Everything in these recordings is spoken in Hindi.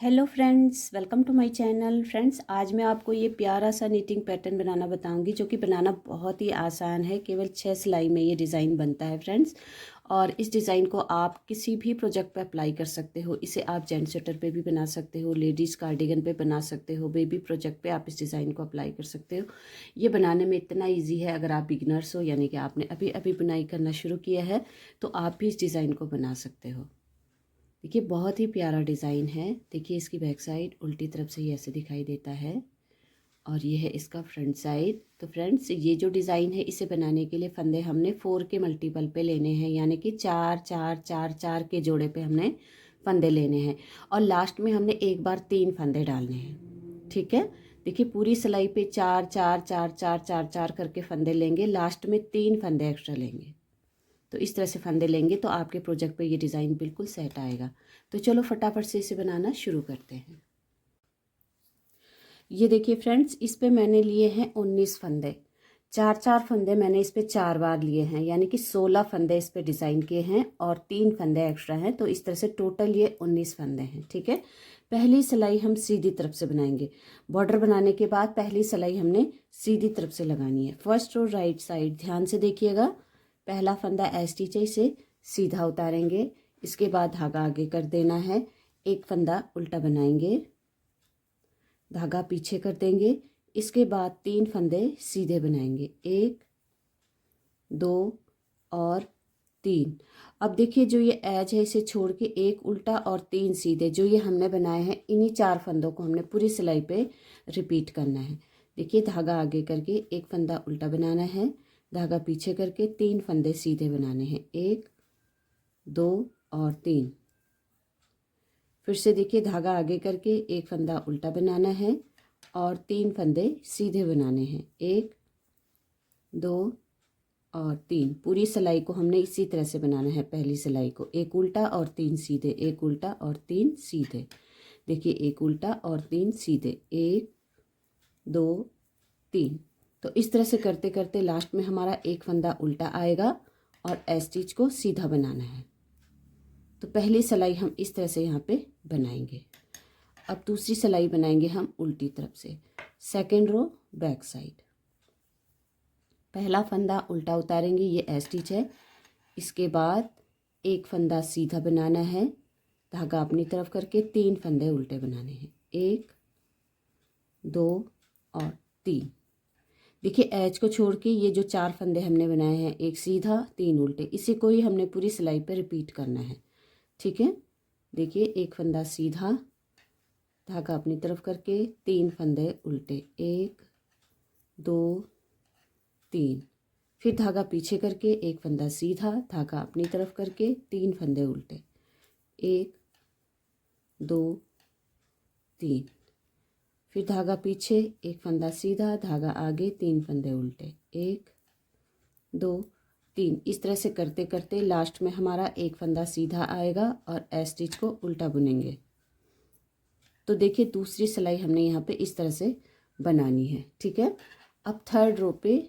Hello friends, welcome to my channel. Friends, आज मैं आपको ये प्यारा सा नीटिंग पैटर्न बनाना बताऊंगी जो कि बनाना बहुत ही आसान है। केवल 6 सिलाई में ये डिज़ाइन बनता है फ्रेंड्स। और इस डिज़ाइन को आप किसी भी प्रोजेक्ट पे अप्लाई कर सकते हो। इसे आप जेंट्स स्वेटर पे भी बना सकते हो, लेडीज़ कार्डिगन पे बना सकते हो, बेबी प्रोजेक्ट पे आप इस डिज़ाइन को अप्लाई कर सकते हो। ये बनाने में इतना ईजी है, अगर आप बिगिनर्स हो यानी कि आपने अभी अभी बुनाई करना शुरू किया है तो आप भी इस डिज़ाइन को बना सकते हो। देखिए, बहुत ही प्यारा डिज़ाइन है। देखिए, इसकी बैक साइड उल्टी तरफ से ये ऐसे दिखाई देता है और ये है इसका फ्रंट साइड। तो फ्रेंड्स, ये जो डिज़ाइन है इसे बनाने के लिए फंदे हमने 4 के मल्टीपल पे लेने हैं, यानी कि 4 4 4 4 के जोड़े पे हमने फंदे लेने हैं और लास्ट में हमने एक बार 3 फंदे डालने हैं। ठीक है, देखिए पूरी सिलाई पे 4 4 4 4 4 4 करके फंदे लेंगे, लास्ट में 3 फंदे एक्स्ट्रा लेंगे। तो इस तरह से फंदे लेंगे तो आपके प्रोजेक्ट पे ये डिज़ाइन बिल्कुल सेट आएगा। तो चलो फटाफट से इसे बनाना शुरू करते हैं। ये देखिए फ्रेंड्स, इस पे मैंने लिए हैं 19 फंदे। 4 4 फंदे मैंने इस पे 4 बार लिए हैं, यानी कि 16 फंदे इस पे डिज़ाइन किए हैं और 3 फंदे एक्स्ट्रा हैं। तो इस तरह से टोटल ये 19 फंदे हैं। ठीक है, पहली सिलाई हम सीधी तरफ से बनाएंगे। बॉर्डर बनाने के बाद पहली सिलाई हमने सीधी तरफ से लगानी है। फर्स्ट और राइट साइड ध्यान से देखिएगा। पहला फंदा एस्टिच से सीधा उतारेंगे, इसके बाद धागा आगे कर देना है। एक फंदा उल्टा बनाएंगे, धागा पीछे कर देंगे, इसके बाद 3 फंदे सीधे बनाएंगे, 1 2 और 3। अब देखिए, जो ये एज है इसे छोड़ के एक उल्टा और 3 सीधे जो ये हमने बनाए हैं, इन्हीं 4 फंदों को हमने पूरी सिलाई पे रिपीट करना है। देखिए, धागा आगे करके एक फंदा उल्टा बनाना है, धागा पीछे करके 3 फंदे सीधे बनाने हैं, 1 2 और 3। फिर से देखिए, धागा आगे करके एक फंदा उल्टा बनाना है और 3 फंदे सीधे बनाने हैं, 1 2 और 3। पूरी सिलाई को हमने इसी तरह से बनाना है। पहली सिलाई को एक उल्टा और 3 सीधे, एक उल्टा और 3 सीधे। देखिए, एक उल्टा और 3 सीधे, 1 2 3। तो इस तरह से करते करते लास्ट में हमारा एक फंदा उल्टा आएगा और एस्टिच को सीधा बनाना है। तो पहली सिलाई हम इस तरह से यहाँ पे बनाएंगे। अब दूसरी सिलाई बनाएंगे हम उल्टी तरफ से। सेकेंड रो बैक साइड, पहला फंदा उल्टा उतारेंगे, ये एस्टिच है। इसके बाद एक फंदा सीधा बनाना है, धागा अपनी तरफ करके 3 फंदे उल्टे बनाने हैं, 1 2 और 3। देखिए, एज को छोड़ के ये जो 4 फंदे हमने बनाए हैं, एक सीधा 3 उल्टे, इसी को ही हमने पूरी सिलाई पे रिपीट करना है। ठीक है, देखिए, एक फंदा सीधा, धागा अपनी तरफ करके 3 फंदे उल्टे, 1 2 3। फिर धागा पीछे करके एक फंदा सीधा, धागा अपनी तरफ करके 3 फंदे उल्टे, 1 2 3। फिर धागा पीछे एक फंदा सीधा, धागा आगे 3 फंदे उल्टे, 1 2 3। इस तरह से करते करते लास्ट में हमारा एक फंदा सीधा आएगा और एस्टिच को उल्टा बुनेंगे। तो देखिए, दूसरी सिलाई हमने यहाँ पे इस तरह से बनानी है। ठीक है, अब थर्ड रो पे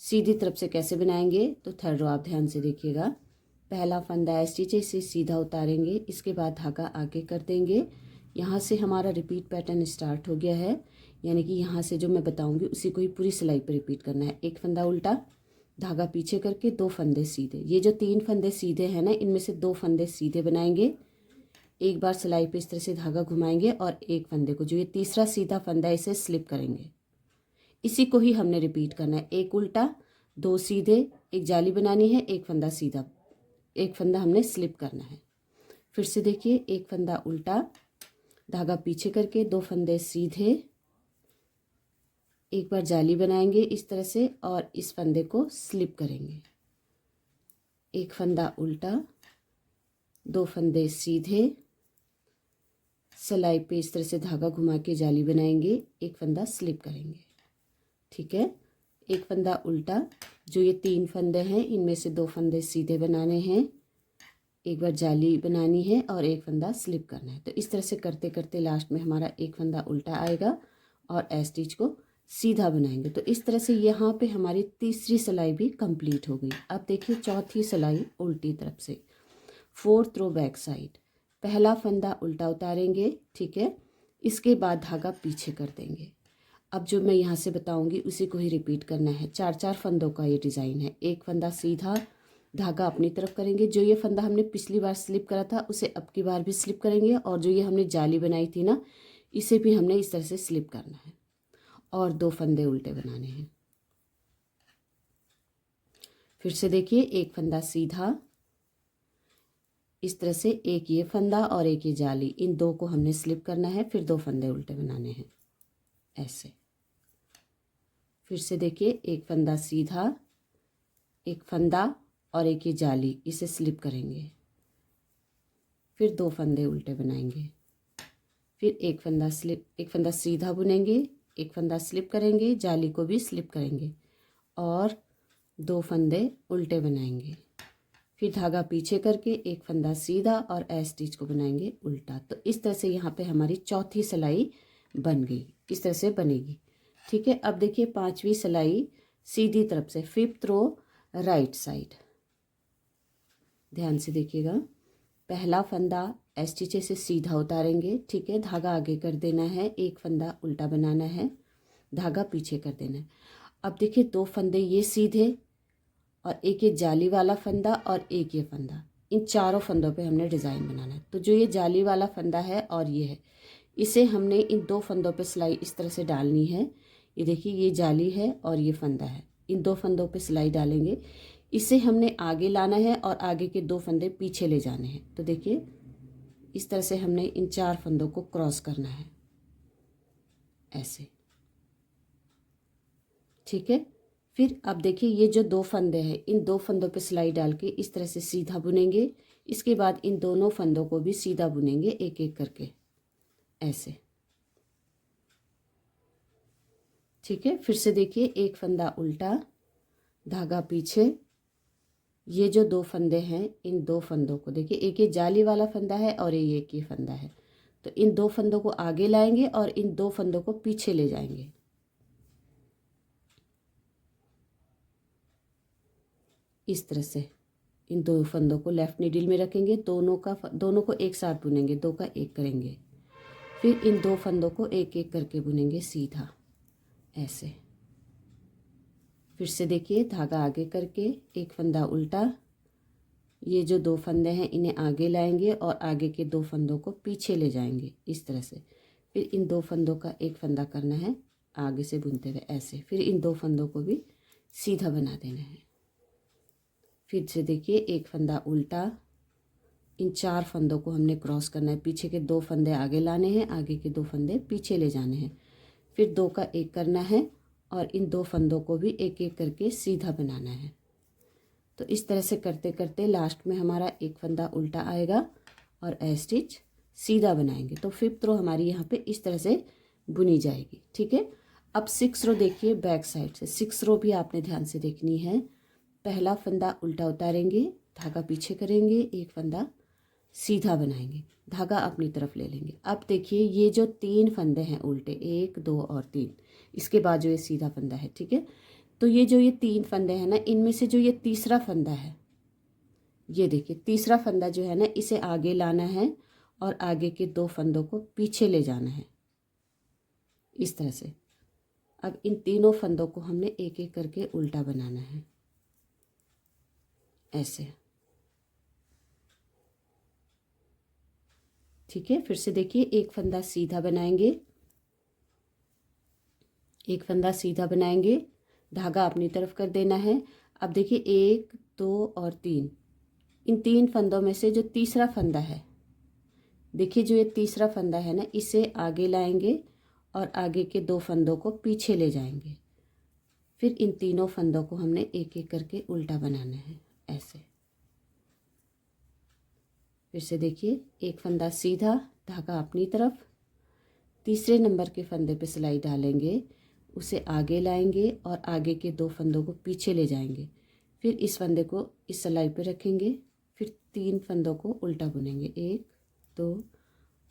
सीधी तरफ से कैसे बनाएंगे, तो थर्ड रो आप ध्यान से देखिएगा। पहला फंदा एस्टिच से सीधा उतारेंगे, इसके बाद धागा आगे कर देंगे। यहाँ से हमारा रिपीट पैटर्न स्टार्ट हो गया है, यानी कि यहाँ से जो मैं बताऊंगी उसी को ही पूरी सिलाई पर रिपीट करना है। एक फंदा उल्टा, धागा पीछे करके 2 फंदे सीधे। ये जो 3 फंदे सीधे हैं ना, इनमें से 2 फंदे सीधे बनाएंगे। एक बार सिलाई पे इस तरह से धागा घुमाएंगे और एक फंदे को, जो ये तीसरा सीधा फंदा है, इसे स्लिप करेंगे। इसी को ही हमने रिपीट करना है। एक उल्टा, 2 सीधे, एक जाली बनानी है, एक फंदा सीधा, एक फंदा हमने स्लिप करना है। फिर से देखिए, एक फंदा उल्टा, धागा पीछे करके 2 फंदे सीधे, एक बार जाली बनाएंगे इस तरह से और इस फंदे को स्लिप करेंगे। एक फंदा उल्टा, 2 फंदे सीधे, सिलाई पे इस तरह से धागा घुमा के जाली बनाएंगे, एक फंदा स्लिप करेंगे। ठीक है, एक फंदा उल्टा, जो ये 3 फंदे हैं इनमें से 2 फंदे सीधे बनाने हैं, एक बार जाली बनानी है और एक फंदा स्लिप करना है। तो इस तरह से करते करते लास्ट में हमारा एक फंदा उल्टा आएगा और एस्टिच को सीधा बनाएंगे। तो इस तरह से यहाँ पे हमारी तीसरी सिलाई भी कंप्लीट हो गई। अब देखिए, चौथी सिलाई उल्टी तरफ से, फोर्थ रो बैक साइड। पहला फंदा उल्टा उतारेंगे, ठीक है। इसके बाद धागा पीछे कर देंगे। अब जो मैं यहाँ से बताऊंगी उसी को ही रिपीट करना है। 4-4 फंदों का ये डिज़ाइन है। एक फंदा सीधा, धागा अपनी तरफ करेंगे। जो ये फंदा हमने पिछली बार स्लिप करा था उसे अब की बार भी स्लिप करेंगे, और जो ये हमने जाली बनाई थी ना, इसे भी हमने इस तरह से स्लिप करना है और 2 फंदे उल्टे बनाने हैं। फिर से देखिए, एक फंदा सीधा, इस तरह से एक ये फंदा और एक ये जाली, इन 2 को हमने स्लिप करना है, फिर 2 फंदे उल्टे बनाने हैं ऐसे। फिर से देखिए, एक फंदा सीधा, एक फंदा और एक ये जाली, इसे स्लिप करेंगे, फिर 2 फंदे उल्टे बनाएंगे, फिर एक फंदा सीधा बुनेंगे, एक फंदा स्लिप करेंगे, जाली को भी स्लिप करेंगे और 2 फंदे उल्टे बनाएंगे, फिर धागा पीछे करके एक फंदा सीधा और ए स्टिच को बनाएंगे उल्टा। तो इस तरह से यहाँ पे हमारी चौथी सिलाई बन गई, इस तरह से बनेगी, ठीक है। अब देखिए 5वीं सिलाई सीधी तरफ से, 5th रो राइट साइड, ध्यान से देखिएगा। पहला फंदा स्टिचे से सीधा उतारेंगे, ठीक है, धागा आगे कर देना है, एक फंदा उल्टा बनाना है, धागा पीछे कर देना है। अब देखिए 2 फंदे ये सीधे और एक ये जाली वाला फंदा और एक ये फंदा, इन चारों फंदों पे हमने डिज़ाइन बनाना है। तो जो ये जाली वाला फंदा है और ये है, इसे हमने इन 2 फंदों पे सिलाई इस तरह से डालनी है। ये देखिए, ये जाली है और ये फंदा है, इन 2 फंदों पे सिलाई डालेंगे। इसे हमने आगे लाना है और आगे के 2 फंदे पीछे ले जाने हैं। तो देखिए, इस तरह से हमने इन 4 फंदों को क्रॉस करना है ऐसे, ठीक है। फिर अब देखिए, ये जो 2 फंदे हैं, इन 2 फंदों पे सिलाई डाल के इस तरह से सीधा बुनेंगे। इसके बाद इन दोनों फंदों को भी सीधा बुनेंगे एक एक करके ऐसे, ठीक है। फिर से देखिए, एक फंदा उल्टा, धागा पीछे, ये जो 2 फंदे हैं, इन 2 फंदों को देखिए, एक ये जाली वाला फंदा है और एक ये फंदा है, तो इन 2 फंदों को आगे लाएंगे और इन 2 फंदों को पीछे ले जाएंगे, इस तरह से। इन 2 फंदों को लेफ्ट नीडल में रखेंगे, दोनों को एक साथ बुनेंगे, 2 का 1 करेंगे, फिर इन 2 फंदों को एक एक करके बुनेंगे सीधा ऐसे। फिर से देखिए, धागा आगे करके एक फंदा उल्टा, ये जो 2 फंदे हैं इन्हें आगे लाएंगे और आगे के 2 फंदों को पीछे ले जाएंगे इस तरह से। फिर इन 2 फंदों का एक फंदा करना है आगे से बुनते हुए ऐसे, फिर इन 2 फंदों को भी सीधा बना देना है। फिर से देखिए, एक फंदा उल्टा, इन 4 फंदों को हमने क्रॉस करना है, पीछे के 2 फंदे आगे लाने हैं, आगे के 2 फंदे पीछे ले जाने हैं, फिर 2 का 1 करना है और इन 2 फंदों को भी एक एक करके सीधा बनाना है। तो इस तरह से करते करते लास्ट में हमारा एक फंदा उल्टा आएगा और ए स्टिच सीधा बनाएंगे। तो 5th रो हमारी यहाँ पे इस तरह से बुनी जाएगी, ठीक है। अब 6 रो देखिए, बैक साइड से 6 रो भी आपने ध्यान से देखनी है। पहला फंदा उल्टा उतारेंगे, धागा पीछे करेंगे, एक फंदा सीधा बनाएंगे, धागा अपनी तरफ ले लेंगे। अब देखिए, ये जो 3 फंदे हैं उल्टे, 1 2 और 3, इसके बाद जो ये सीधा फंदा है, ठीक है। तो ये जो ये 3 फंदे हैं ना, इनमें से जो ये तीसरा फंदा है, ये देखिए तीसरा फंदा जो है ना, इसे आगे लाना है और आगे के 2 फंदों को पीछे ले जाना है इस तरह से। अब इन तीनों फंदों को हमने एक एक करके उल्टा बनाना है ऐसे, ठीक है। फिर से देखिए, एक फंदा सीधा बनाएंगे, एक फंदा सीधा बनाएंगे, धागा अपनी तरफ कर देना है। अब देखिए, 1 2 और 3, इन 3 फंदों में से जो तीसरा फंदा है, देखिए जो ये तीसरा फंदा है ना, इसे आगे लाएंगे और आगे के 2 फंदों को पीछे ले जाएंगे, फिर इन तीनों फंदों को हमने एक एक करके उल्टा बनाना है ऐसे। फिर से देखिए, एक फंदा सीधा, धागा अपनी तरफ, तीसरे नंबर के फंदे पे सिलाई डालेंगे, उसे आगे लाएंगे और आगे के 2 फंदों को पीछे ले जाएंगे, फिर इस फंदे को इस सिलाई पे रखेंगे, फिर 3 फंदों को उल्टा बुनेंगे, 1 2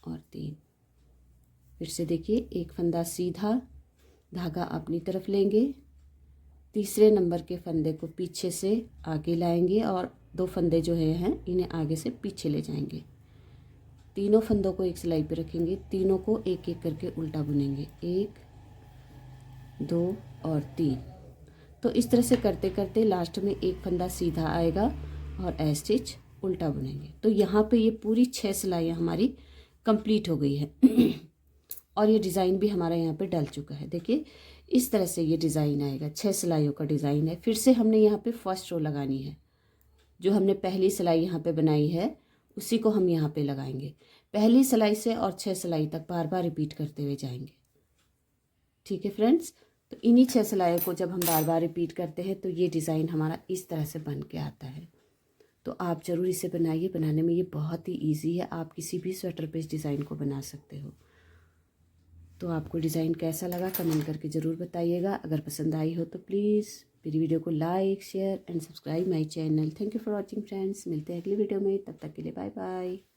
और 3। फिर से देखिए, एक फंदा सीधा, धागा अपनी तरफ लेंगे, तीसरे नंबर के फंदे को पीछे से आगे लाएंगे और 2 फंदे जो हैं इन्हें आगे से पीछे ले जाएंगे, तीनों फंदों को एक सिलाई पे रखेंगे, तीनों को एक एक करके उल्टा बुनेंगे, 1 2 और 3। तो इस तरह से करते करते लास्ट में एक फंदा सीधा आएगा और ए स्टिच उल्टा बुनेंगे। तो यहाँ पे ये पूरी 6 सिलाइयाँ हमारी कंप्लीट हो गई है और ये डिज़ाइन भी हमारा यहाँ पे डल चुका है। देखिए इस तरह से ये डिज़ाइन आएगा, 6 सिलाइयों का डिज़ाइन है। फिर से हमने यहाँ पे फर्स्ट रो लगानी है, जो हमने पहली सिलाई यहाँ पे बनाई है उसी को हम यहाँ पे लगाएंगे। पहली सिलाई से और 6 सिलाई तक बार बार रिपीट करते हुए जाएंगे। ठीक है फ्रेंड्स, तो इन्हीं 6 सिलाइयों को जब हम बार बार रिपीट करते हैं तो ये डिज़ाइन हमारा इस तरह से बन के आता है। तो आप ज़रूर इसे बनाइए, बनाने में ये बहुत ही ईजी है। आप किसी भी स्वेटर पे इस डिज़ाइन को बना सकते हो। तो आपको डिज़ाइन कैसा लगा कमेंट करके ज़रूर बताइएगा। अगर पसंद आई हो तो प्लीज़ मेरी वीडियो को like share and subscribe my channel. Thank you for watching friends. मिलते हैं अगली वीडियो में, तब तक के लिए बाय बाय।